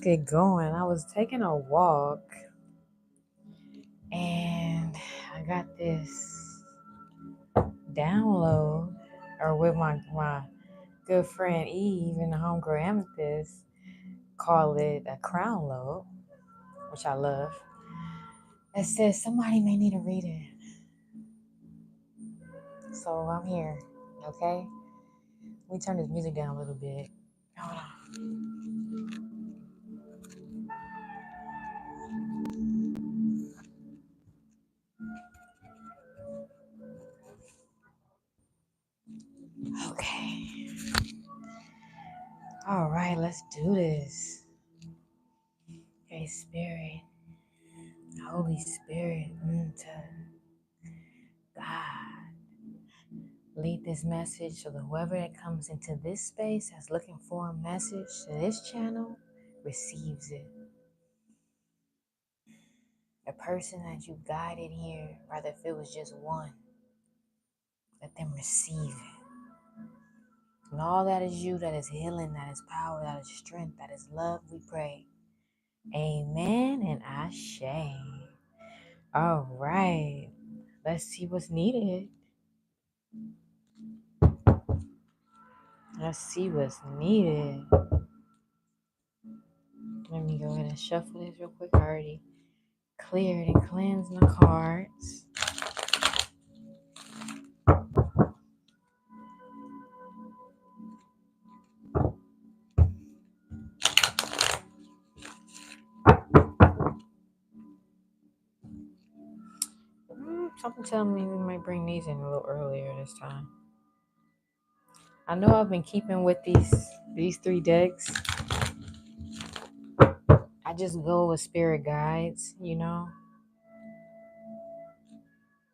Get going. I was taking a walk and I got this download, or with my good friend Eve and the homegirl Amethyst, call it a crown load, which I love. It says somebody may need a reading. So I'm here, okay? Let me turn this music down a little bit. Hold on. Okay. All right, let's do this. Okay, Spirit, Holy Spirit, God, lead this message so that whoever that comes into this space that's looking for a message to this channel receives it. The person that you guided here, rather if it was just one, let them receive it. And all that is you, that is healing, that is power, that is strength, that is love, we pray. Amen and Ashe. All right, let's see what's needed. Let's see what's needed. Let me go ahead and shuffle this real quick. I already cleared and cleansed my cards. Something telling me we might bring these in a little earlier this time. I know I've been keeping with these 3 decks. I just go with spirit guides,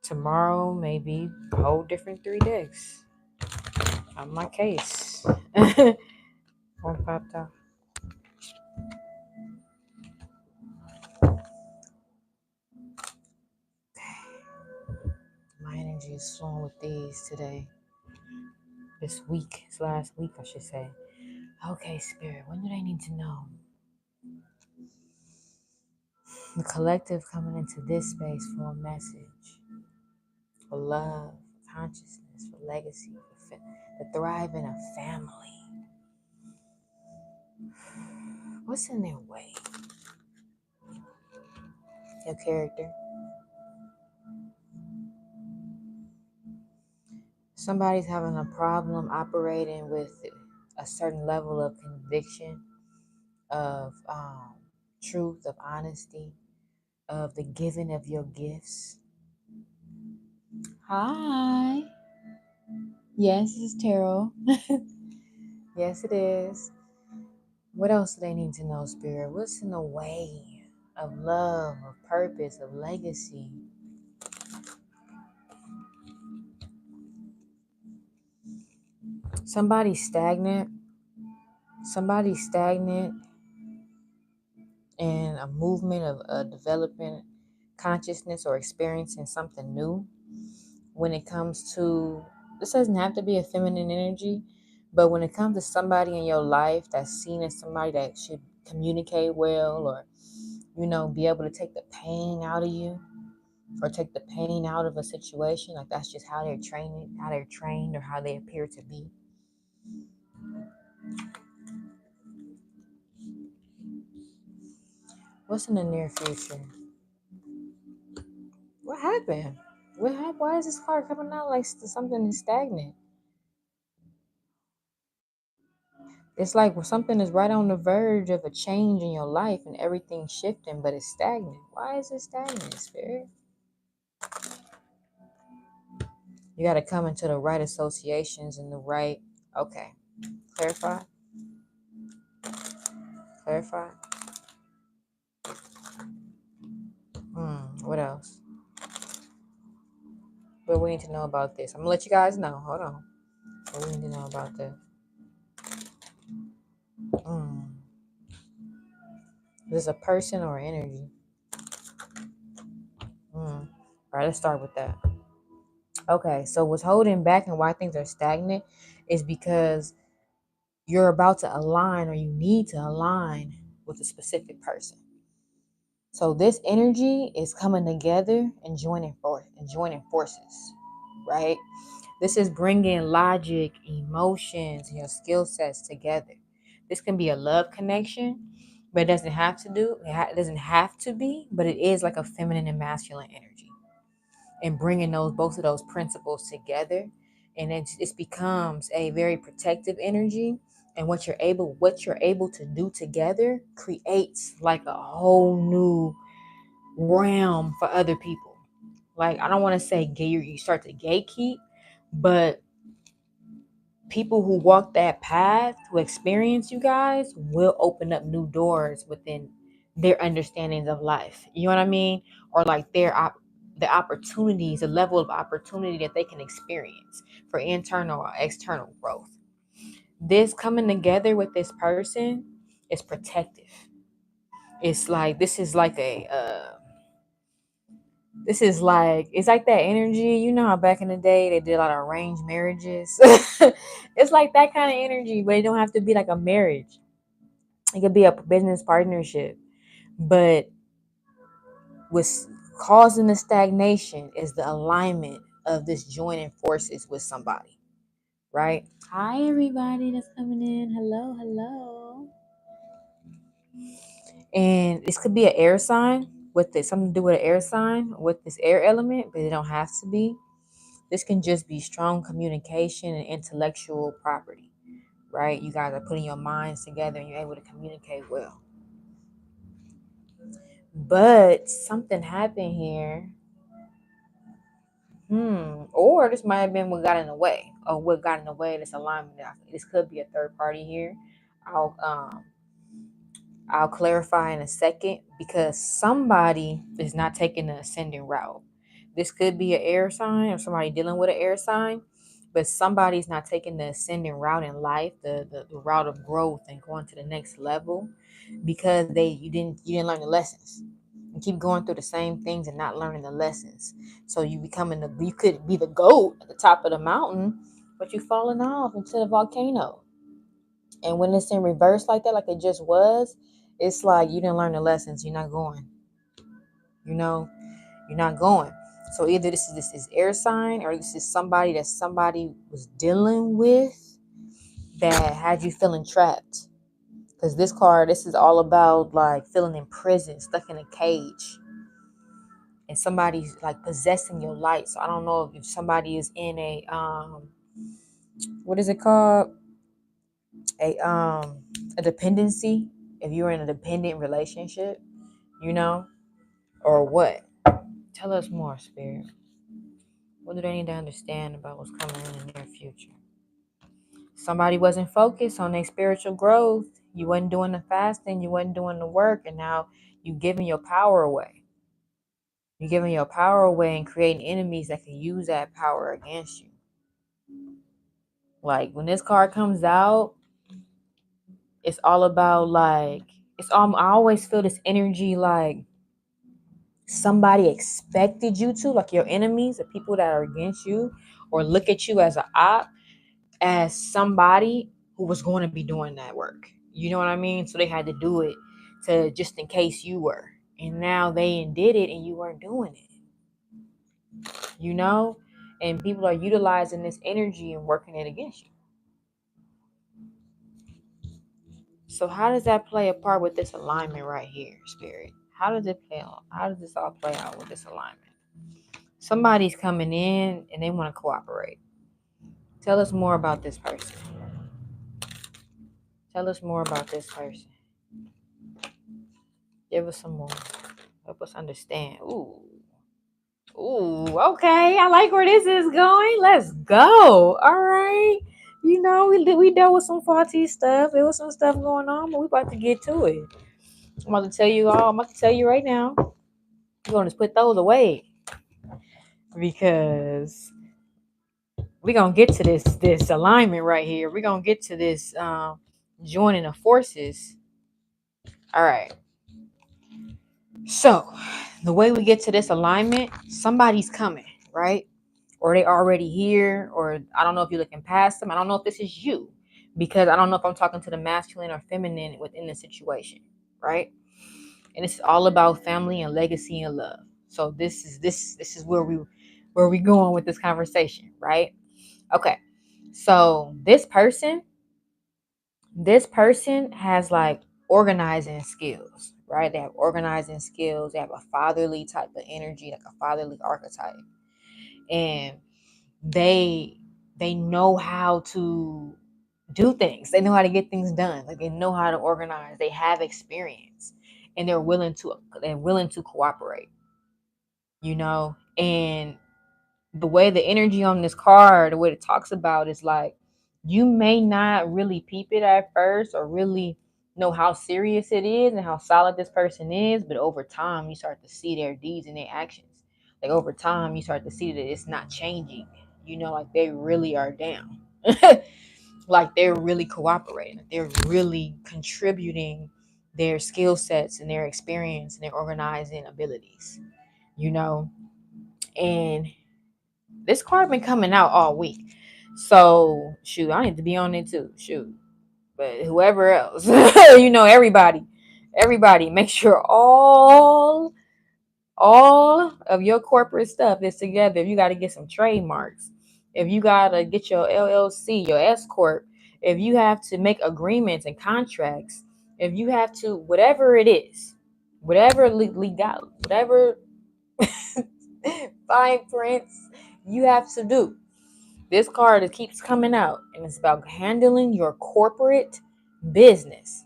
Tomorrow maybe a whole different 3 decks on my case. One popped off. My energy is flowing with these today. This last week, I should say. Okay, Spirit, what do they need to know? The collective coming into this space for a message, for love, for consciousness, for legacy, to thrive in a family. What's in their way? Your character. Somebody's having a problem operating with a certain level of conviction, of truth, of honesty, of the giving of your gifts. Hi. Yes, this is Tarot. Yes, it is. What else do they need to know, Spirit? What's in the way of love, of purpose, of legacy? Somebody's stagnant. Somebody's stagnant in a movement of developing consciousness or experiencing something new. When it comes to, this doesn't have to be a feminine energy, but when it comes to somebody in your life that's seen as somebody that should communicate well, or, be able to take the pain out of you, or take the pain out of a situation, like that's just how they're trained, or how they appear to be. What's in the near future? What happened? Why is this card coming out like something is stagnant? It's like something is right on the verge of a change in your life and everything's shifting, but it's stagnant. Why is it stagnant, Spirit? You got to come into the right associations and the right... Okay. Clarify. What else? What we need to know about this? I'm going to let you guys know. Hold on. What we need to know about this? Is this a person or energy? All right, let's start with that. Okay, so what's holding back and why things are stagnant is because you're about to align, or you need to align with a specific person. So this energy is coming together and joining forces, right? This is bringing logic, emotions, and your skill sets together. This can be a love connection, but it doesn't have to do. It doesn't have to be, but it is like a feminine and masculine energy, and bringing both of those principles together, and it becomes a very protective energy. And what you're able to do together creates like a whole new realm for other people. Like, I don't want to say you start to gatekeep, but people who walk that path, who experience you guys, will open up new doors within their understandings of life. You know what I mean? Or like the opportunities, the level of opportunity that they can experience for internal or external growth. This coming together with this person is protective. It's like it's like that energy. You know how back in the day they did a lot of arranged marriages. It's like that kind of energy, but it don't have to be like a marriage. It could be a business partnership. But what's causing the stagnation is the alignment of this joining forces with somebody, right? Hi everybody that's coming in. Hello, hello. And this could be an air sign with it, something to do with an air sign with this air element, but it don't have to be. This can just be strong communication and intellectual property, right? You guys are putting your minds together and you're able to communicate well. But something happened here. Or this might have been what got in the way. Or what got in the way of this alignment. This could be a third party here. I'll I'll clarify in a second, because somebody is not taking the ascending route. This could be an air sign or somebody dealing with an air sign, but somebody's not taking the ascending route in life, the route of growth and going to the next level, because you didn't learn the lessons. You keep going through the same things and not learning the lessons. So you could be the goat at the top of the mountain, but you falling off into the volcano. And when it's in reverse like that, like it just was, it's like you didn't learn the lessons. You're not going. You know, you're not going. So either this is air sign, or this is somebody that somebody was dealing with that had you feeling trapped. Because this is all about like feeling in prison, stuck in a cage, and somebody's like possessing your light. So I don't know if somebody is in what is it called? A a dependency. If you're in a dependent relationship, you know, or what? Tell us more, Spirit. What do they need to understand about what's coming in the near future? Somebody wasn't focused on their spiritual growth. You wasn't doing the fasting. You wasn't doing the work, and now you giving your power away. You're giving your power away and creating enemies that can use that power against you. Like when this card comes out, it's all about like I always feel this energy like somebody expected you to, like your enemies, the people that are against you, or look at you as an op, as somebody who was going to be doing that work. You know what I mean? So they had to do it to just in case you were. And now they did it and you weren't doing it. You know? And people are utilizing this energy and working it against you. So how does that play a part with this alignment right here, Spirit? How does it play out? How does this all play out with this alignment? Somebody's coming in and they want to cooperate. Tell us more about this person. Tell us more about this person. Give us some more. Help us understand. Ooh. Ooh, okay. I like where this is going. Let's go. All right. You know, we dealt with some faulty stuff. There was some stuff going on, but we about to get to it. I'm about to tell you all. I'm about to tell you right now. We're going to put those away, because we're going to get to this alignment right here. We're going to get to this joining of forces. All right. So the way we get to this alignment, somebody's coming, right? Or they already here, or I don't know if you're looking past them. I don't know if this is you, because I don't know if I'm talking to the masculine or feminine within the situation, right? And it's all about family and legacy and love. So this is where we going with this conversation, right? Okay. So this person has like organizing skills, right? They have organizing skills. They have a fatherly type of energy, like a fatherly archetype. And they they know how to do things. They know how to get things done. Like they know how to organize. They have experience and they're willing to cooperate, and the way the energy on this card, the way it talks about is like you may not really peep it at first or really know how serious it is and how solid this person is, but over time you start to see their deeds and their actions. Like over time you start to see that it's not changing. Like they really are down. Like they're really cooperating. They're really contributing their skill sets and their experience and their organizing abilities. You know, and this card been coming out all week. So shoot, I need to be on it too. Shoot. But whoever else, everybody, make sure all of your corporate stuff is together. If you got to get some trademarks, if you got to get your LLC, your S corp, if you have to make agreements and contracts, if you have to, whatever it is, whatever legal, whatever fine prints you have to do. This card it keeps coming out, and it's about handling your corporate business,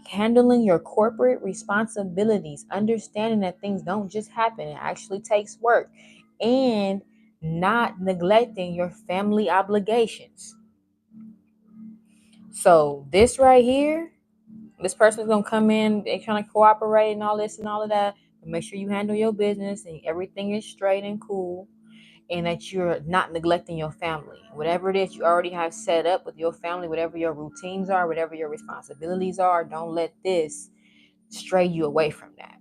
handling your corporate responsibilities, understanding that things don't just happen. It actually takes work, and not neglecting your family obligations. So this right here, this person's gonna come in, they trying to cooperate and all this and all of that. But make sure you handle your business and everything is straight and cool, and that you're not neglecting your family. Whatever it is you already have set up with your family, whatever your routines are, whatever your responsibilities are, don't let this stray you away from that.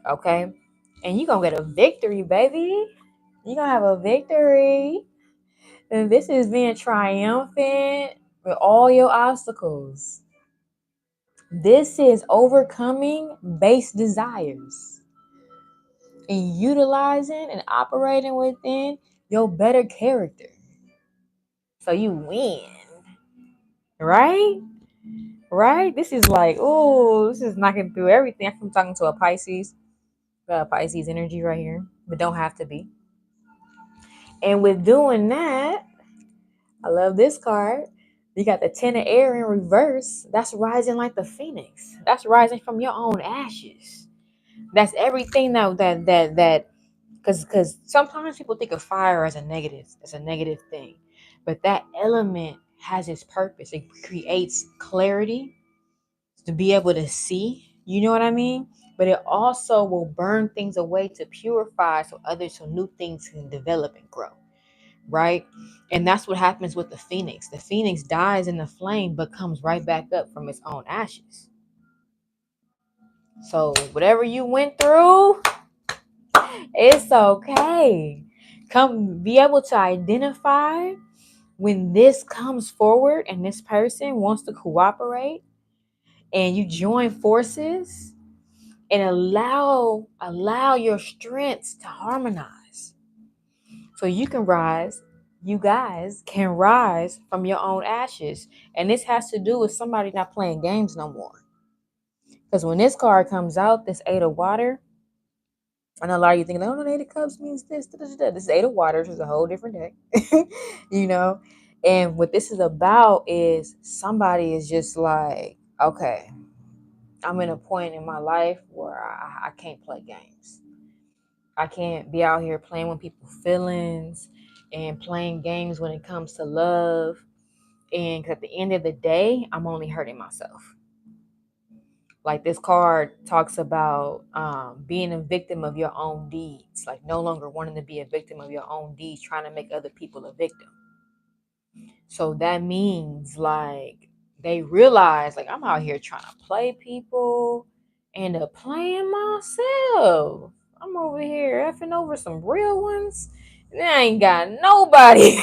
Okay? And you're going to get a victory, baby. You're going to have a victory. And this is being triumphant with all your obstacles. This is overcoming base desires and utilizing and operating within your better character. So you win, right? Right? This is like, oh, this is knocking through everything. I'm talking to a Pisces. Got a Pisces energy right here, but don't have to be. And with doing that, I love this card. You got the Ten of Air in reverse. That's rising like the phoenix. That's rising from your own ashes. That's everything that because sometimes people think of fire as a negative thing, but that element has its purpose. It creates clarity to be able to see, you know what I mean? But it also will burn things away to purify so new things can develop and grow, right? And that's what happens with the phoenix. The phoenix dies in the flame but comes right back up from its own ashes. So whatever you went through, it's okay. Come be able to identify when this comes forward and this person wants to cooperate and you join forces and allow your strengths to harmonize. So you guys can rise from your own ashes. And this has to do with somebody not playing games no more. Because when this card comes out, this Eight of Water, I know a lot of you thinking, oh no, Eight of Cups means this. This is Eight of Waters, is a whole different deck. you know? And what this is about is somebody is just like, okay, I'm in a point in my life where I can't play games. I can't be out here playing with people's feelings and playing games when it comes to love. And 'cause at the end of the day, I'm only hurting myself. Like this card talks about being a victim of your own deeds, like no longer wanting to be a victim of your own deeds, trying to make other people a victim. So that means like they realize like I'm out here trying to play people and playing myself. I'm over here effing over some real ones. And I ain't got nobody.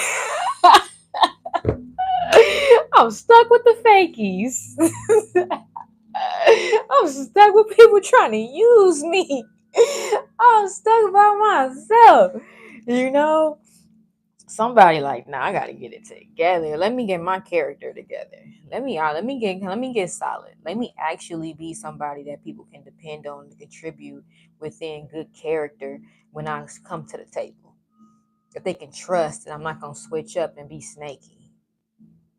I'm stuck with the fakies. I'm stuck with people trying to use me. I'm stuck by myself. You know? Somebody like, nah, I gotta get it together. Let me get my character together. Let me get solid. Let me actually be somebody that people can depend on to contribute within good character when I come to the table. If they can trust that I'm not gonna switch up and be snaky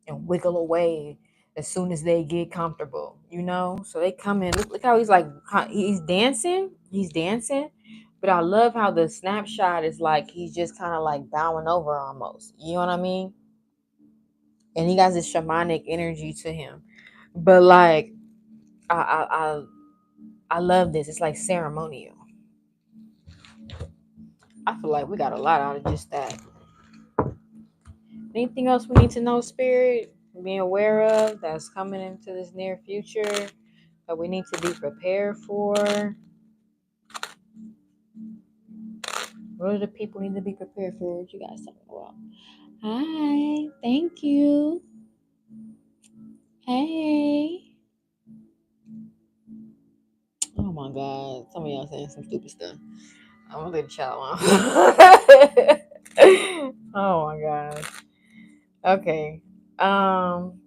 and wiggle away as soon as they get comfortable, you know? So they come in. Look how he's like, he's dancing. He's dancing. But I love how the snapshot is like he's just kind of like bowing over almost. You know what I mean? And he got this shamanic energy to him. But like, I I I, I love this. It's like ceremonial. I feel like we got a lot out of just that. Anything else we need to know, Spirit? Being aware of that's coming into this near future that we need to be prepared for? What do the people need to be prepared for? What you guys talking about? Hi, thank you. Hey. Oh my God. Some of y'all saying some stupid stuff. I'm gonna leave the child alone. Oh my God. Okay. Um,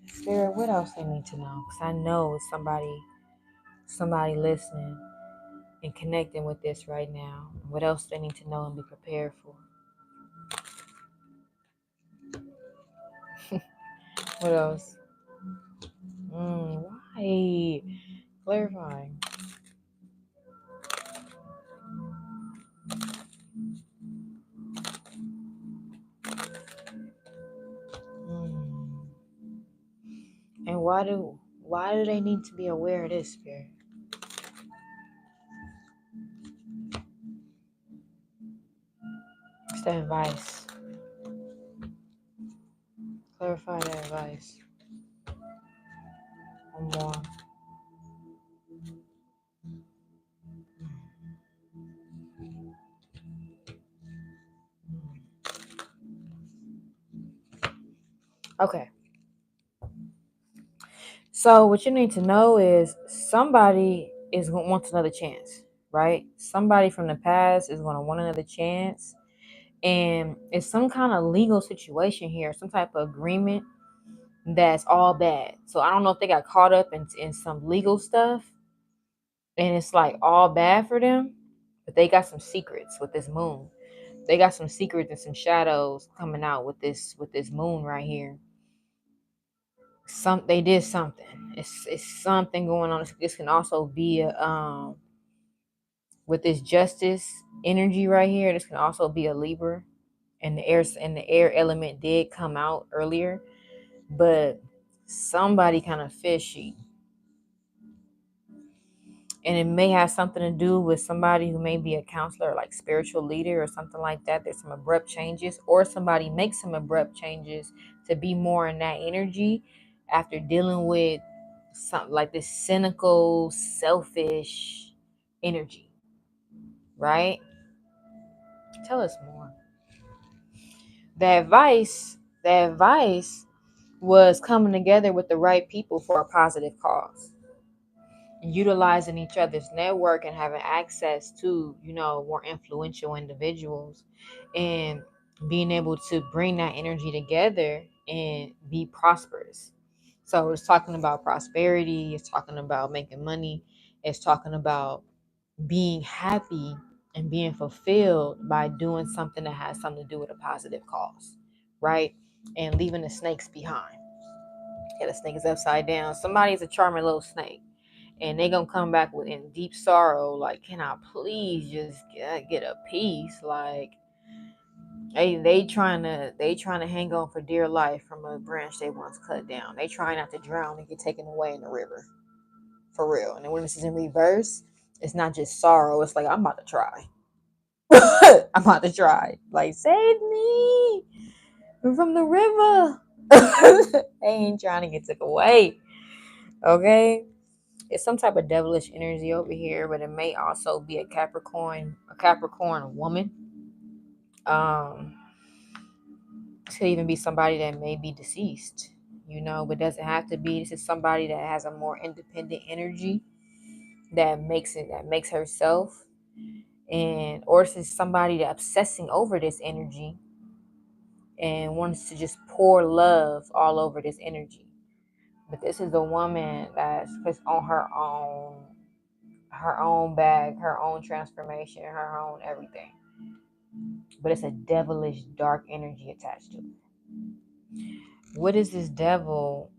Spirit, what else they need to know? Because I know it's somebody listening and connecting with this right now. What else they need to know and be prepared for? What else? Why? Clarify. Mm. And why do they need to be aware of this, Spirit? It's the advice. Clarify that advice. One more. Okay. So what you need to know is somebody is going to want another chance, right? Somebody from the past is going to want another chance, and it's some kind of legal situation here, some type of agreement that's all bad. So I don't know if they got caught up in some legal stuff, and it's like all bad for them, but they got some secrets with this moon. They got some secrets and some shadows coming out with this moon right here. They did something. It's something going on. This can also be with this justice energy right here. This can also be a Libra, and the air element did come out earlier, but somebody kind of fishy, and it may have something to do with somebody who may be a counselor, like spiritual leader or something like that. There's some abrupt changes, or somebody makes some abrupt changes to be more in that energy after dealing with something like this cynical, selfish energy, right? Tell us more. The advice was coming together with the right people for a positive cause, utilizing each other's network and having access to, more influential individuals, and being able to bring that energy together and be prosperous. So it's talking about prosperity, it's talking about making money, it's talking about being happy and being fulfilled by doing something that has something to do with a positive cause, right? And leaving the snakes behind. Yeah, the snake is upside down. Somebody's a charming little snake, and they gonna come back with in deep sorrow, like, can I please just get a piece? Like, they trying to hang on for dear life from a branch they once cut down. They try not to drown and get taken away in the river, for real. And then when this is in reverse, it's not just sorrow. It's like, I'm about to try. I'm about to try. Like, save me from the river. They ain't trying to get took away. Okay. It's some type of devilish energy over here, but it may also be a Capricorn woman. Um, could even be somebody that may be deceased. but doesn't have to be. This is somebody that has a more independent energy that makes herself, and or this is somebody that obsessing over this energy and wants to just pour love all over this energy. But this is a woman that's on her own bag, her own transformation, her own everything. But it's a devilish dark energy attached to it. What is this devil?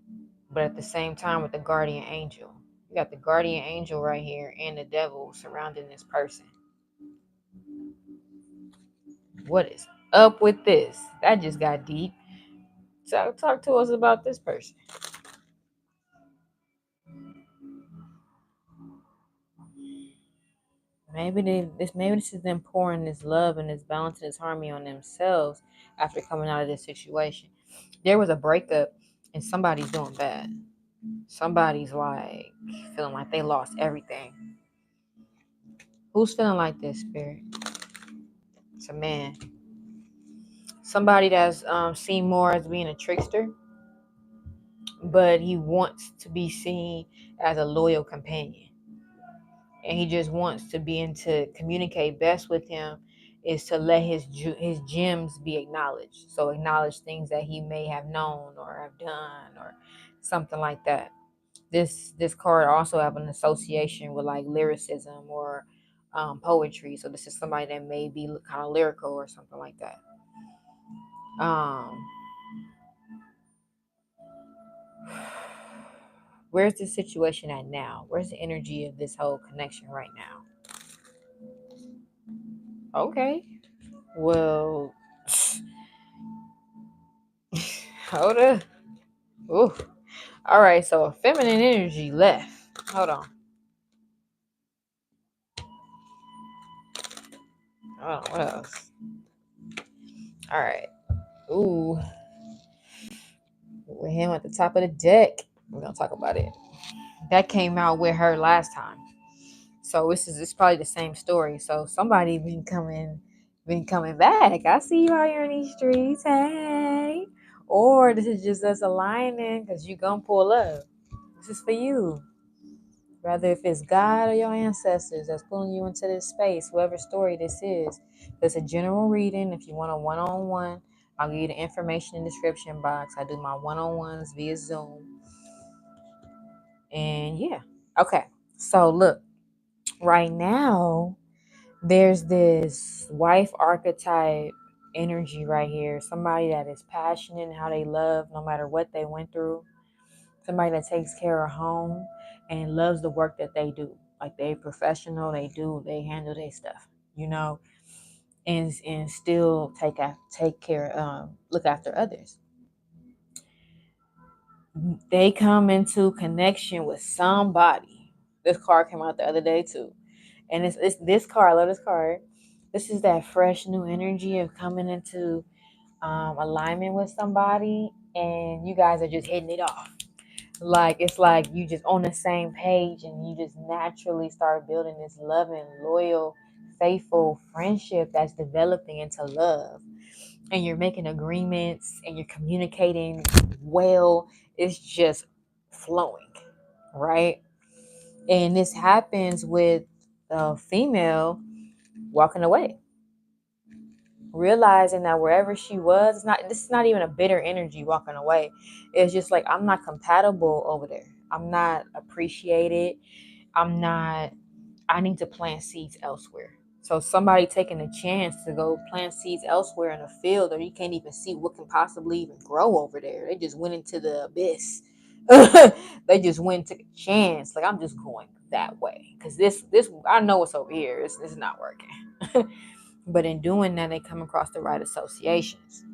But at the same time with the guardian angel. You got the guardian angel right here and the devil surrounding this person. What is up with this? That just got deep. So talk to us about this person. Maybe this is them pouring this love and this balance and this harmony on themselves after coming out of this situation. There was a breakup and somebody's doing bad. Somebody's like feeling like they lost everything. Who's feeling like this, Spirit? It's a man. Somebody that's seen more as being a trickster, but he wants to be seen as a loyal companion. And he just wants to be able to communicate best with him is to let his gems be acknowledged. So acknowledge things that he may have known or have done or something like that. This card also have an association with like lyricism or poetry. So this is somebody that may be kind of lyrical or something like that. Where's the situation at now? Where's the energy of this whole connection right now? Okay. Well, hold up. Ooh. All right, so a feminine energy left. Hold on. What else? All right. Ooh. With him at the top of the deck. We're gonna talk about it. That came out with her last time. So this probably the same story. So somebody been coming back. I see you out here in these streets. Hey. Or this is just us aligning because you gonna pull up. This is for you. Rather if it's God or your ancestors that's pulling you into this space, whoever story this is. It's a general reading. If you want a one-on-one, I'll give you the information in the description box. I do my one-on-ones via Zoom. And yeah. Okay. So look, right now, there's this wife archetype energy right here. Somebody that is passionate in how they love no matter what they went through. Somebody that takes care of home and loves the work that they do. Like they professional, they handle their stuff, and still take care, look after others. They come into connection with somebody. This card came out the other day too. And it's this card, I love this card. This is that fresh new energy of coming into alignment with somebody and you guys are just hitting it off. Like it's like you just on the same page and you just naturally start building this loving, loyal, faithful friendship that's developing into love. And you're making agreements and you're communicating well. It's just flowing, right? And this happens with a female walking away, realizing that wherever she was, this is not even a bitter energy walking away. It's just like I'm not compatible over there. I'm not appreciated. I need to plant seeds elsewhere. So somebody taking a chance to go plant seeds elsewhere in a field, or you can't even see what can possibly even grow over there. They just went into the abyss. They just went and took a chance. Like I'm just going that way because this I know what's over here. It's not working. But in doing that, they come across the right associations.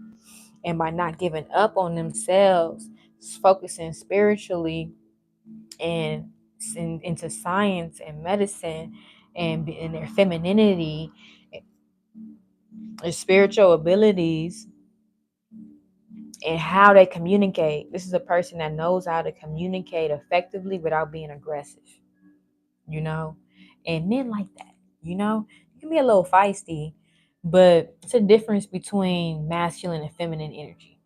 And by not giving up on themselves, focusing spiritually and into science and medicine and in their femininity, their spiritual abilities, and how they communicate. This is a person that knows how to communicate effectively without being aggressive, and men like that, you can be a little feisty, but it's a difference between masculine and feminine energy.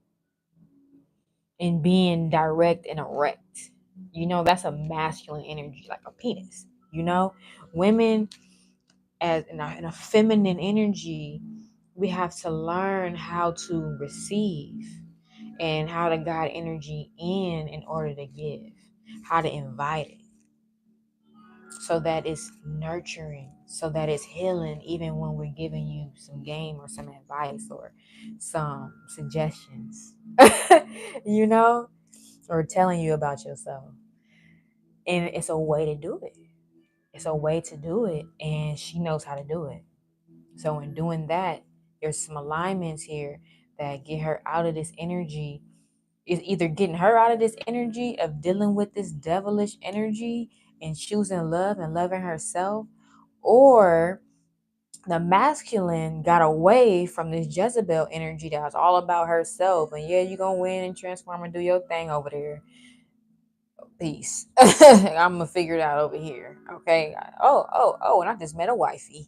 and being direct and erect. That's a masculine energy, like a penis. Women, as in a feminine energy, we have to learn how to receive and how to guide energy in order to give, how to invite it, so that it's nurturing, so that it's healing, even when we're giving you some game or some advice or some suggestions, you know, or telling you about yourself. And it's a way to do it. It's a way to do it, and she knows how to do it. So in doing that, there's some alignments here that get her out of this energy. Is either getting her out of this energy of dealing with this devilish energy and choosing love and loving herself, or the masculine got away from this Jezebel energy that was all about herself. And yeah, you're going to win and transform and do your thing over there. Peace. I'm going to figure it out over here. Okay. Oh, and I just met a wifey.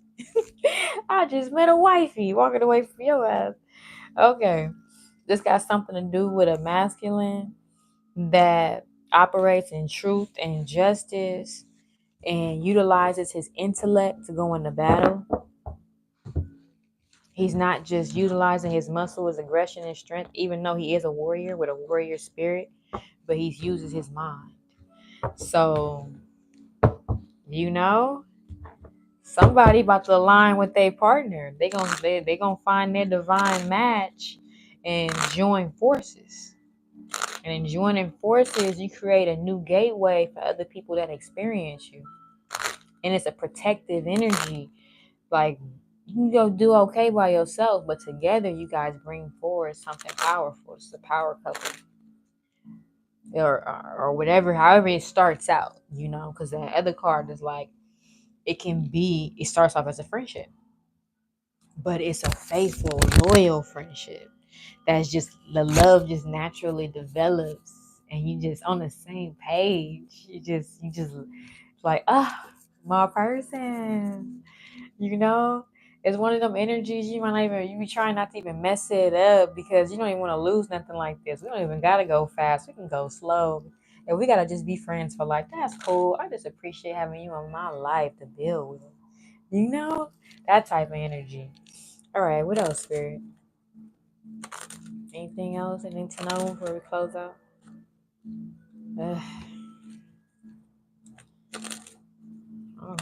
I just met a wifey walking away from your ass. Okay. This got something to do with a masculine that operates in truth and justice and utilizes his intellect to go into battle. He's not just utilizing his muscle, his aggression, and strength, even though he is a warrior with a warrior spirit, but he uses his mind. So, somebody about to align with their partner. They gonna find their divine match and join forces. And in joining forces, you create a new gateway for other people that experience you. And it's a protective energy. Like, you can go do okay by yourself, but together you guys bring forward something powerful. It's a power couple. Or whatever, however it starts out, because that other card is like, it starts off as a friendship, but it's a faithful, loyal friendship. That's just, the love just naturally develops and you just on the same page. You just like, my person, it's one of them energies you be trying not to even mess it up, because you don't even want to lose nothing like this. We don't even gotta go fast, we can go slow, and we gotta just be friends for life. That's cool. I just appreciate having you in my life to build with, that type of energy. All right, what else, Spirit? Anything else? Anything to know before we close out? Ugh. Oh,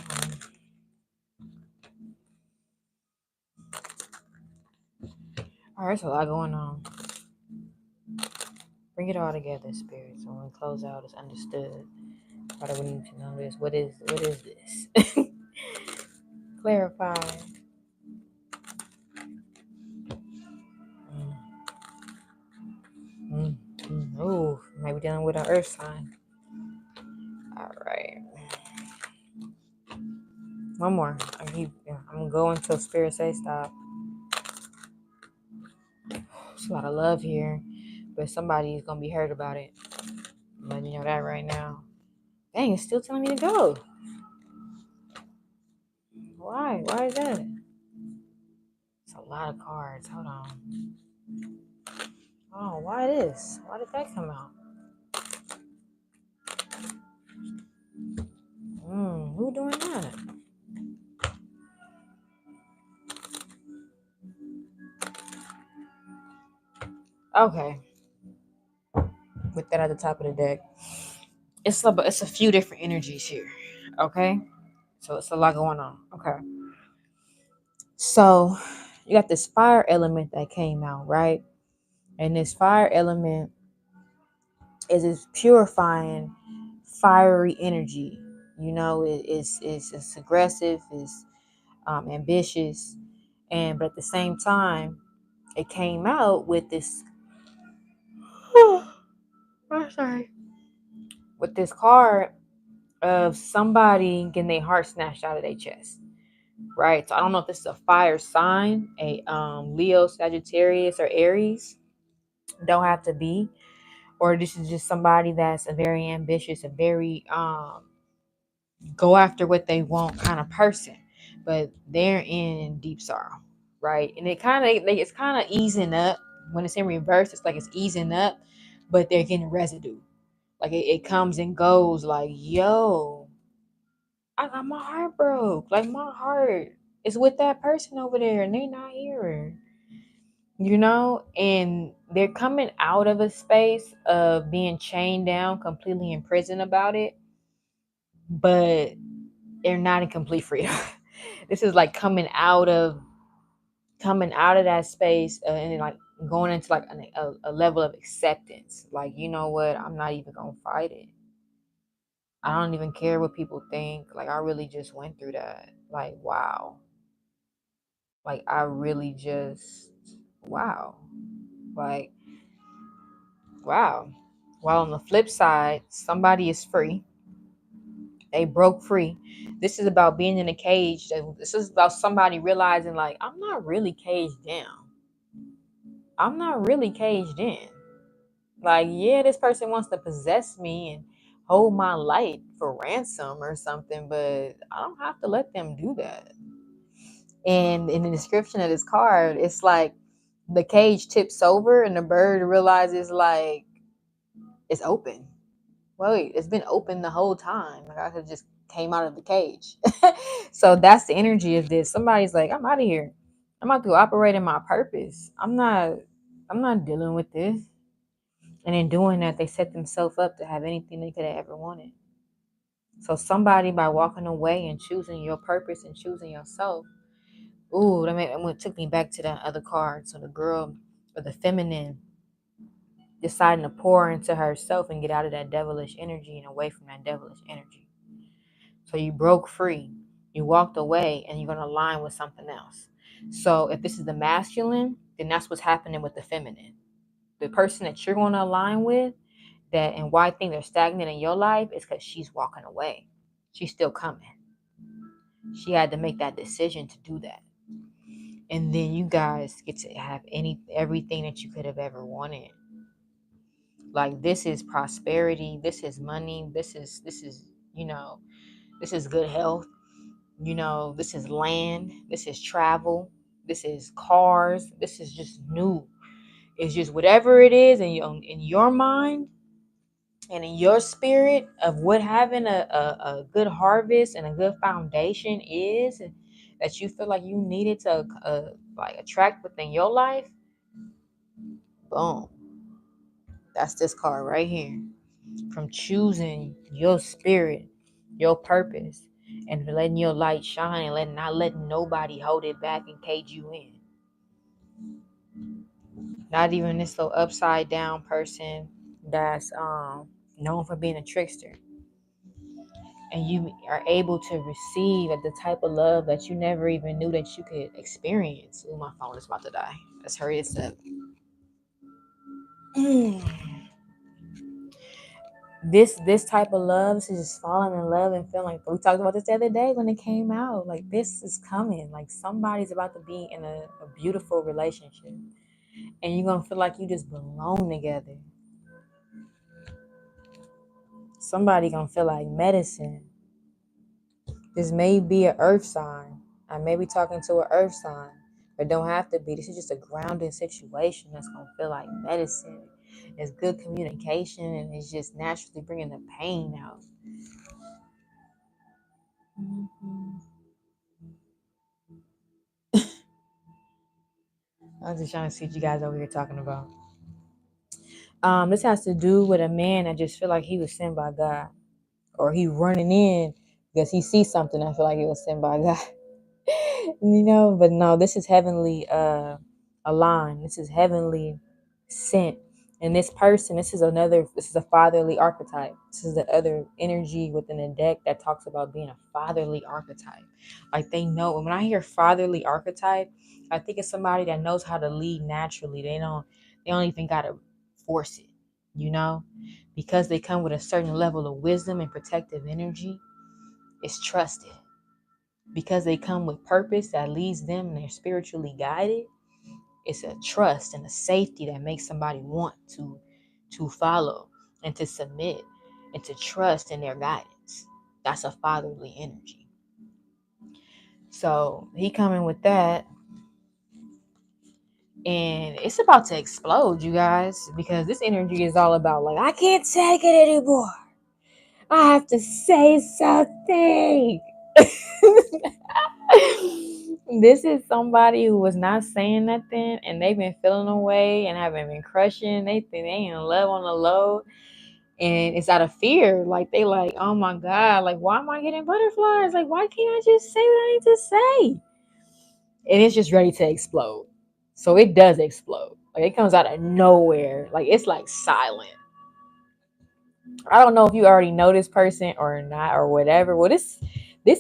all right, there's a lot going on. Bring it all together, Spirit. So when we close out, it's understood. What do we need to know is what is this? Clarify. Ooh, maybe dealing with an earth sign. All right. One more. I'm going until Spirit say stop. There's a lot of love here, but somebody's gonna be hurt about it. I'm letting you know that right now. Dang, it's still telling me to go. Why? Why is that? It's a lot of cards. Hold on. Oh, why this? Why did that come out? Who doing that? Okay. With that at the top of the deck. It's a few different energies here. Okay. So it's a lot going on. Okay. So you got this fire element that came out, right? And this fire element is this purifying, fiery energy. It's aggressive, it's ambitious, but at the same time, it came out with this. Sorry. With this card of somebody getting their heart snatched out of their chest, right? So I don't know if this is a fire sign, a Leo, Sagittarius, or Aries. Don't have to be, or this is just somebody that's a very ambitious, a very go after what they want kind of person, but they're in deep sorrow, right? And it's kind of easing up. When it's in reverse, it's like it's easing up, but they're getting residue. Like it comes and goes. Like, yo, I got my heart broke. Like my heart is with that person over there, and they not here. And they're coming out of a space of being chained down, completely in prison about it, but they're not in complete freedom. This is like coming out of that space, and like going into like a level of acceptance. Like, you know what? I'm not even gonna fight it. I don't even care what people think. Like, I really just went through that. Like, wow. Like, I really just, wow. Like, wow. While on the flip side, somebody is free. They broke free. This is about being in a cage. This is about somebody realizing, like, I'm not really caged down. I'm not really caged in. Like, yeah, this person wants to possess me and hold my light for ransom or something, but I don't have to let them do that. And in the description of this card, it's like the cage tips over and the bird realizes, like, it's open. Wait, it's been open the whole time. Like, I could just came out of the cage. So that's the energy of this. Somebody's like, I'm out of here. I'm about to operate in my purpose. I'm not dealing with this. And in doing that, they set themselves up to have anything they could have ever wanted. So somebody, by walking away and choosing your purpose and choosing yourself, ooh, that took me back to that other card. So the girl, or the feminine, deciding to pour into herself and get out of that devilish energy and away from that devilish energy. So you broke free, you walked away, and you're going to align with something else. So if this is the masculine, then that's what's happening with the feminine. The person that you're going to align with, that and why I think they're stagnant in your life is because she's walking away. She's still coming. She had to make that decision to do that. And then you guys get to have everything that you could have ever wanted. Like, this is prosperity, this is money, this is this is good health, this is land, this is travel, this is cars, this is just new. It's just whatever it is in your mind and in your spirit of what having a good harvest and a good foundation is, that you feel like you needed to like attract within your life. Boom. That's this card right here. From choosing your spirit, your purpose, and letting your light shine, and not letting nobody hold it back and cage you in. Not even this little upside down person that's known for being a trickster. And you are able to receive the type of love that you never even knew that you could experience. Ooh, my phone is about to die. Let's hurry this up. This type of love, this is just falling in love and feeling like, we talked about this the other day when it came out. Like, this is coming. Like, somebody's about to be in a beautiful relationship, and you're gonna feel like you just belong together. Somebody gonna feel like medicine. This may be an earth sign. I may be talking to an earth sign, but don't have to be. This is just a grounding situation that's gonna feel like medicine. It's good communication, and it's just naturally bringing the pain out. I was just trying to see what you guys over here talking about. This has to do with a man that just feel like he was sent by God, or he running in because he sees something. I feel like he was sent by God. But no, this is heavenly aligned. This is heavenly sent. And this person, this is a fatherly archetype. This is the other energy within the deck that talks about being a fatherly archetype. Like, they know. And when I hear fatherly archetype, I think it's somebody that knows how to lead naturally. They don't even gotta force it, because they come with a certain level of wisdom and protective energy. It's trusted. Because they come with purpose that leads them and they're spiritually guided. It's a trust and a safety that makes somebody want to follow and to submit and to trust in their guidance. That's a fatherly energy. So he coming with that. And it's about to explode, you guys, because this energy is all about like, I can't take it anymore. I have to say something. This is somebody who was not saying nothing and they've been feeling away and haven't been crushing. They think they in love on the low. And it's out of fear. Like they like, oh my God, like why am I getting butterflies? Like, why can't I just say what I need to say? And it's just ready to explode. So it does explode. Like it comes out of nowhere. Like it's like silent. I don't know if you already know this person or not or whatever. Well, this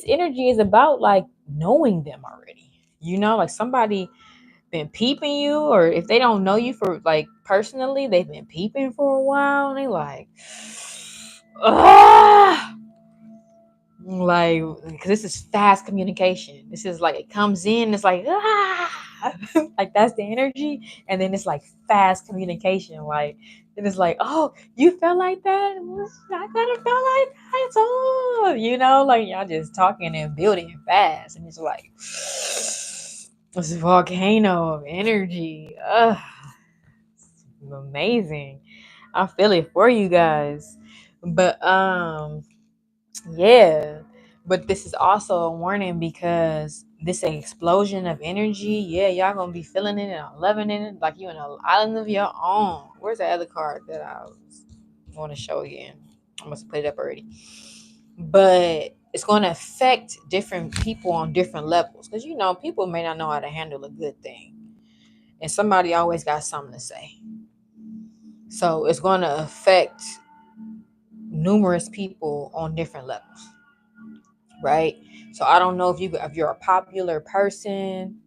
energy is about like knowing them already. You know, like somebody been peeping you, or if they don't know you for like personally, they've been peeping for a while and they like, ah, like because this is fast communication. This is like it comes in, it's like ah, like that's the energy, and then it's like fast communication. Like and it's like, oh, you felt like that? I kind of felt like that too. You know, like y'all just talking and building fast, and it's like this volcano of energy. Amazing. I feel it for you guys, but yeah, but this is also a warning because this explosion of energy, yeah, y'all gonna be feeling it and loving it like you in an island of your own. Where's the other card that I want to show again? I must put it up already. But it's going to affect different people on different levels because you know people may not know how to handle a good thing, and somebody always got something to say. So it's going to affect numerous people on different levels, right? So I don't know if you're a popular person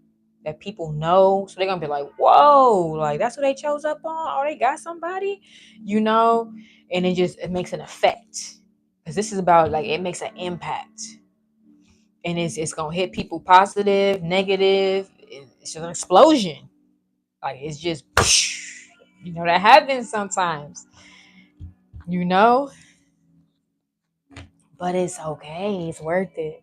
that people know, so they're gonna be like, "Whoa, like that's what they chose up on? Oh, they got somebody," you know, and it makes an effect because this is about like it makes an impact, and it's gonna hit people positive, negative. It's an explosion, like it's just, you know, that happens sometimes, you know, but it's okay, it's worth it.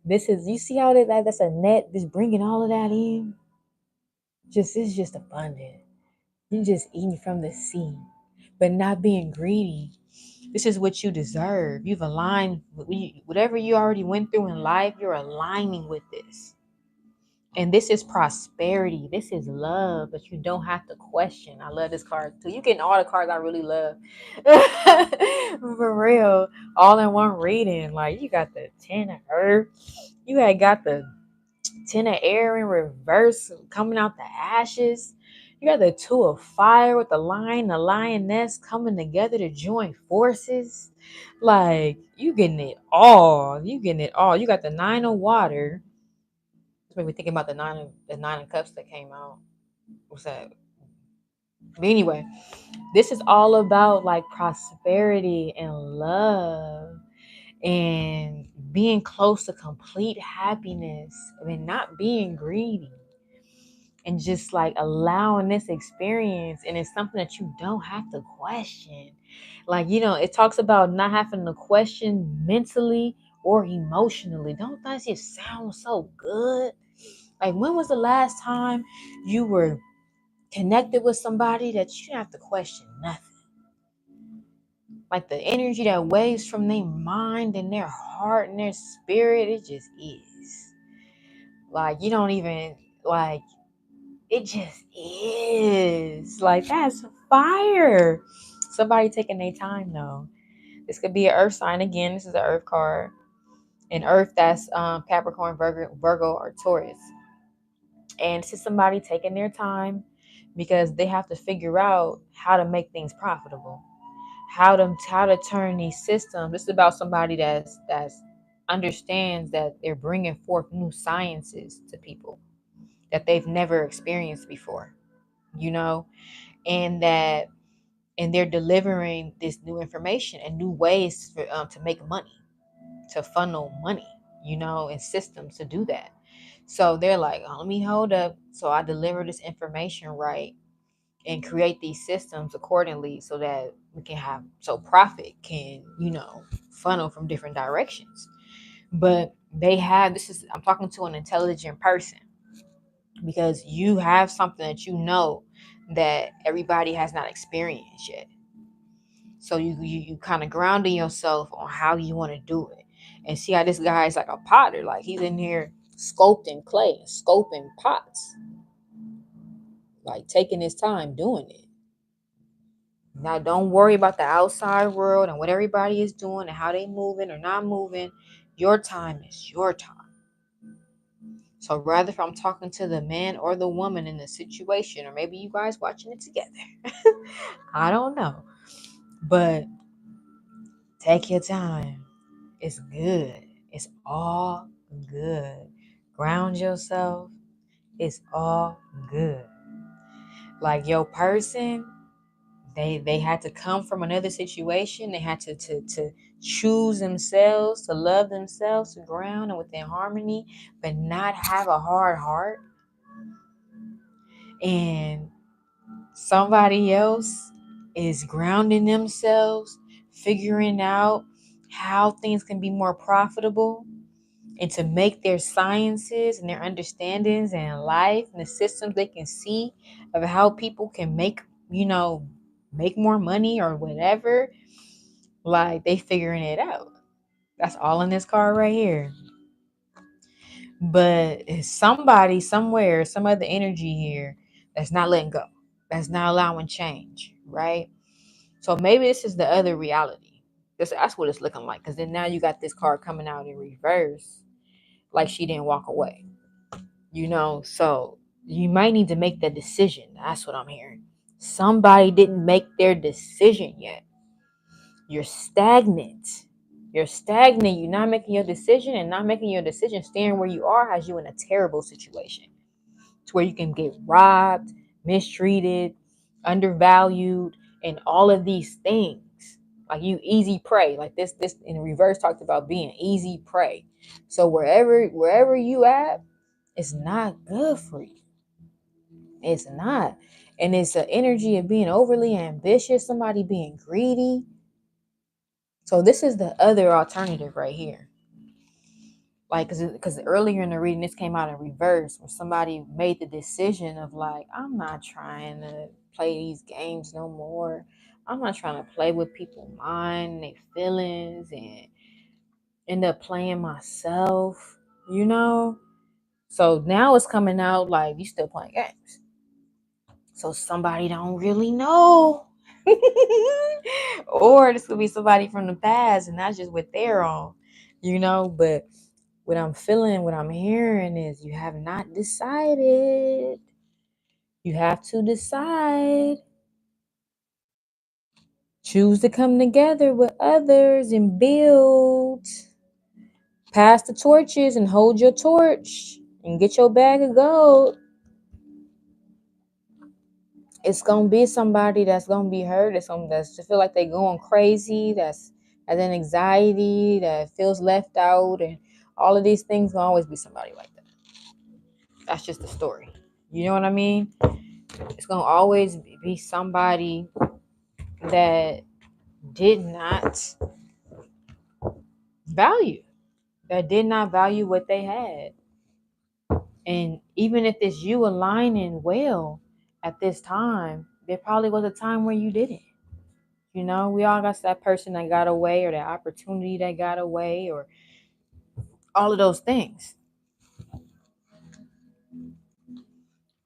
This is, you see how that's a net, just bringing all of that in. Just it's just abundant. You're just eating from the sea, but not being greedy. This is what you deserve. You've aligned with whatever you already went through in life. You're aligning with this, and this is prosperity. This is love that you don't have to question. I love this card too. You getting all the cards I really love, for real. All in one reading. Like you got the Ten of Earth. You had got the Ten of Air in reverse coming out the ashes. You got the Two of Fire with the lion, the lioness coming together to join forces. Like you getting it all. You getting it all. You got the Nine of Water. This made me thinking about the Nine of Cups that came out. What's that? But anyway, this is all about like prosperity and love and being close to complete happiness and not being greedy and just like allowing this experience, and it's something that you don't have to question. Like, you know, it talks about not having to question mentally or emotionally. Don't that just sound so good? Like, when was the last time you were connected with somebody that you didn't have to question nothing? Like the energy that waves from their mind and their heart and their spirit, it just is. Like, you don't even like, it just is. Like, that's fire. Somebody taking their time though. This could be an earth sign again. This is an earth card. And earth, that's Capricorn, Virgo, or Taurus. And this is somebody taking their time because they have to figure out how to make things profitable. How to turn these systems. This is about somebody that's understands that they're bringing forth new sciences to people that they've never experienced before, you know, and that and they're delivering this new information and new ways to make money, to funnel money, you know, and systems to do that. So they're like, oh, let me hold up. So I deliver this information right and create these systems accordingly so that we can have, so profit can, you know, funnel from different directions. But they have, this is, I'm talking to an intelligent person, because you have something that you know that everybody has not experienced yet. So you kind of grounding yourself on how you want to do it. And see how this guy is like a potter. Like he's in here sculpting clay and scoping pots. Like taking his time doing it. Now don't worry about the outside world and what everybody is doing and how they moving or not moving. Your time is your time. So rather if I'm talking to the man or the woman in the situation, or maybe you guys watching it together. I don't know. But take your time. It's good. It's all good. Ground yourself. It's all good. Like your person, they had to come from another situation. They had to choose themselves, to love themselves, to ground and within harmony, but not have a hard heart. And somebody else is grounding themselves, figuring out how things can be more profitable, and to make their sciences and their understandings and life and the systems they can see of how people can make, make more money or whatever. Like they figuring it out. That's all in this card right here. But it's somebody somewhere, some other energy here that's not letting go. That's not allowing change, right? So maybe this is the other reality. That's what it's looking like. Because then now you got this card coming out in reverse, like she didn't walk away. So you might need to make that decision. That's what I'm hearing. Somebody didn't make their decision yet. You're stagnant. You're stagnant. You're not making your decision, and not making your decision, staying where you are, has you in a terrible situation to where you can get robbed, mistreated, undervalued, and all of these things. Like you easy prey. Like this in reverse talked about being easy prey. So wherever you at, it's not good for you. It's not. And it's an energy of being overly ambitious, somebody being greedy. So this is the other alternative right here. Like, because earlier in the reading, this came out in reverse, where somebody made the decision of like, I'm not trying to play these games no more. I'm not trying to play with people's mind, their feelings, and end up playing myself, So now it's coming out like you still playing games. So somebody don't really know. Or this could be somebody from the past and that's just what they're on, But what I'm feeling, what I'm hearing is you have not decided. You have to decide. Choose to come together with others and build. Pass the torches and hold your torch and get your bag of gold. It's gonna be somebody that's gonna be hurt. It's something that's to feel like they're going crazy. That's has an anxiety that feels left out, and all of these things gonna always be somebody like that. That's just the story. You know what I mean? It's gonna always be somebody that did not value, what they had. And even if it's you aligning well at this time, there probably was a time where you didn't. We all got that person that got away or that opportunity that got away or all of those things.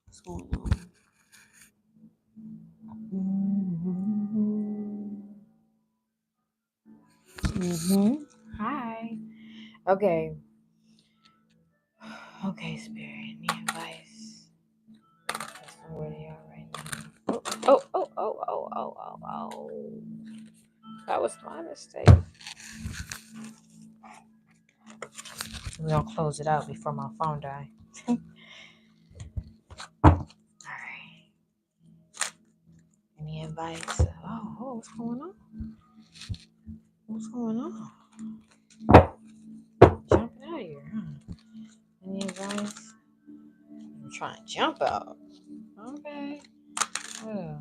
What's going on? Hi. Okay. Okay, Spirit. Any advice? That's not where they are right now. Oh. That was my mistake. We're gonna close it out before my phone dies. Alright. Any advice? Oh, what's going on? What's going on? Jumping out of here, huh? Any advice? I'm trying to jump out. Okay. Oh.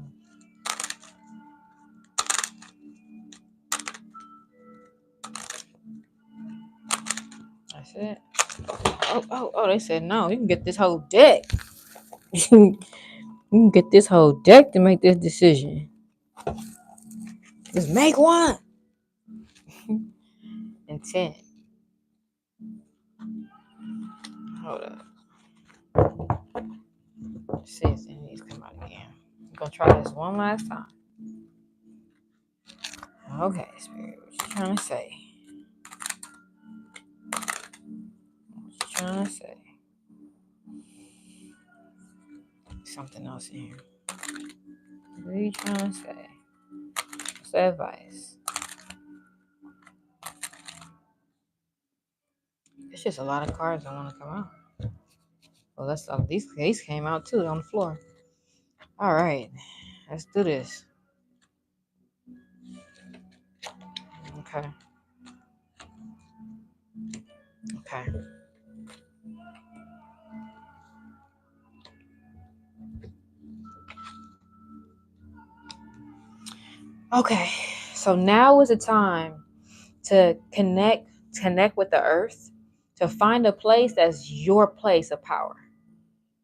That's it. Oh, they said no. You can get this whole deck. You can get this whole deck to make this decision. Just make one. Intent. Hold up. Let's see if any of these come out again. I'm gonna try this one last time. Okay, Spirit, what you trying to say? What you trying to say? Something else in here. What are you trying to say? What's the advice? It's just a lot of cards that want to come out. Well, that's these came out too on the floor. All right, let's do this. Okay. Okay. Okay. So now is the time to connect with the earth, to find a place that's your place of power,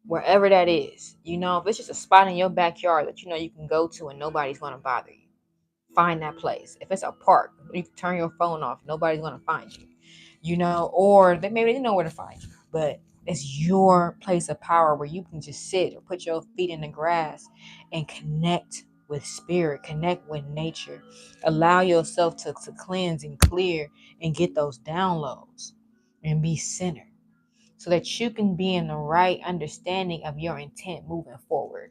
wherever that is. You know, if it's just a spot in your backyard that you know you can go to and nobody's going to bother you, find that place. If it's a park, you can turn your phone off, nobody's going to find you. You know, or maybe they know where to find you, but it's your place of power where you can just sit or put your feet in the grass and connect with spirit, connect with nature, allow yourself to cleanse and clear and get those downloads and be centered so that you can be in the right understanding of your intent moving forward.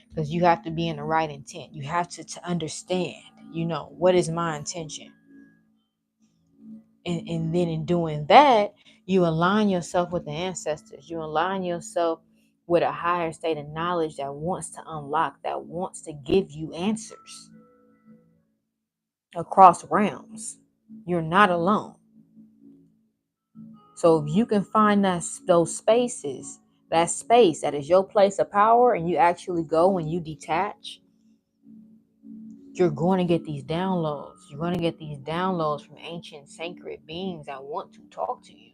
Because you have to be in the right intent. You have to understand, you know, what is my intention? And then in doing that, you align yourself with the ancestors. You align yourself with a higher state of knowledge that wants to unlock, that wants to give you answers across realms. You're not alone. So if you can find those spaces, that space that is your place of power, and you actually go and you detach, you're going to get these downloads. You're going to get these downloads from ancient sacred beings that want to talk to you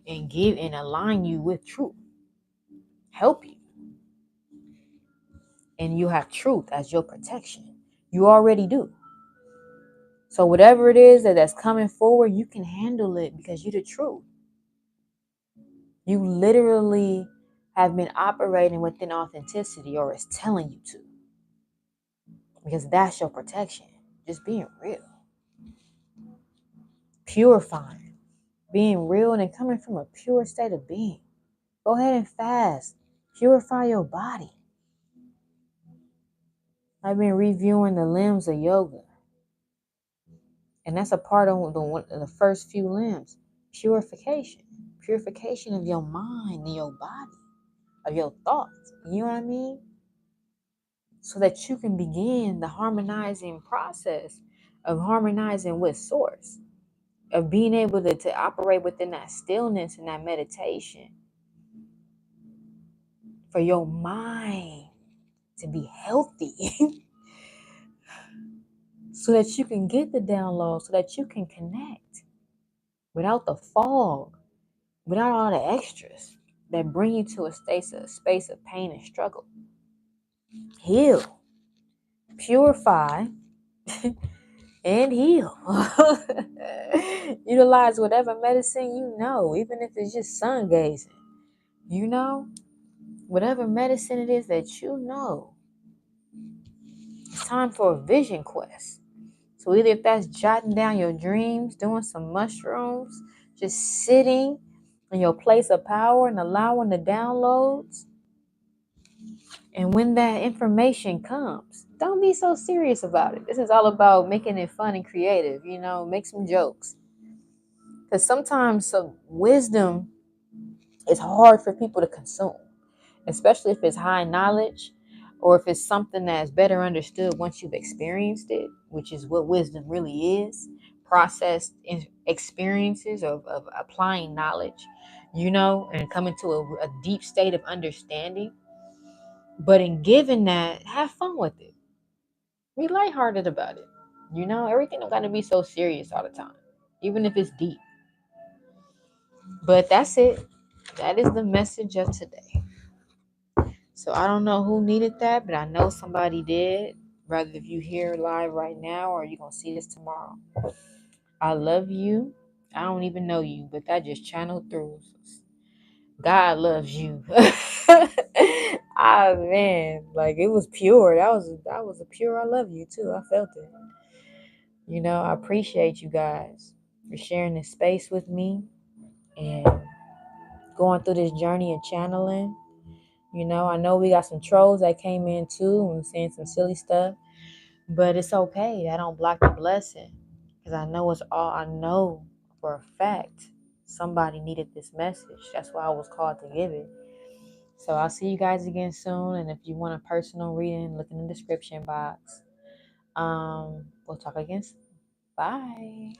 and give and align you with truth, help you. And you have truth as your protection. You already do. So whatever it is that's coming forward, you can handle it because you're the truth. You literally have been operating within authenticity, or it's telling you to, because that's your protection. Just being real, purifying, being real, and coming from a pure state of being. Go ahead and fast. Purify your body. I've been reviewing the limbs of yoga, and that's a part of the first few limbs. Purification of your mind and your body, of your thoughts. You know what I mean? So that you can begin the harmonizing process of harmonizing with source, of being able to operate within that stillness and that meditation for your mind to be healthy. So that you can get the download, so that you can connect without the fog, without all the extras that bring you to a space of pain and struggle. Heal, purify, and heal. Utilize whatever medicine you know, even if it's just sun gazing. You know, whatever medicine it is that you know. It's time for a vision quest. So either if that's jotting down your dreams, doing some mushrooms, just sitting in your place of power and allowing the downloads. And when that information comes, don't be so serious about it. This is all about making it fun and creative, you know, make some jokes. Because sometimes some wisdom is hard for people to consume, especially if it's high knowledge or if it's something that's better understood once you've experienced it, which is what wisdom really is. Processed experiences of applying knowledge, you know, and coming to a deep state of understanding. But in giving that, have fun with it. Be lighthearted about it. You know, everything don't got to be so serious all the time, even if it's deep. But that's it. That is the message of today. So I don't know who needed that, but I know somebody did. Whether if you hear live right now or you're going to see this tomorrow. I love you. I don't even know you, but that just channeled through. God loves you. Ah man, like it was pure. That was a pure I love you too. I felt it. I appreciate you guys for sharing this space with me and going through this journey of channeling. I know we got some trolls that came in too and saying some silly stuff, but it's okay. That don't block the blessing. Because I know for a fact somebody needed this message. That's why I was called to give it. So I'll see you guys again soon. And if you want a personal reading, look in the description box. We'll talk again soon. Bye.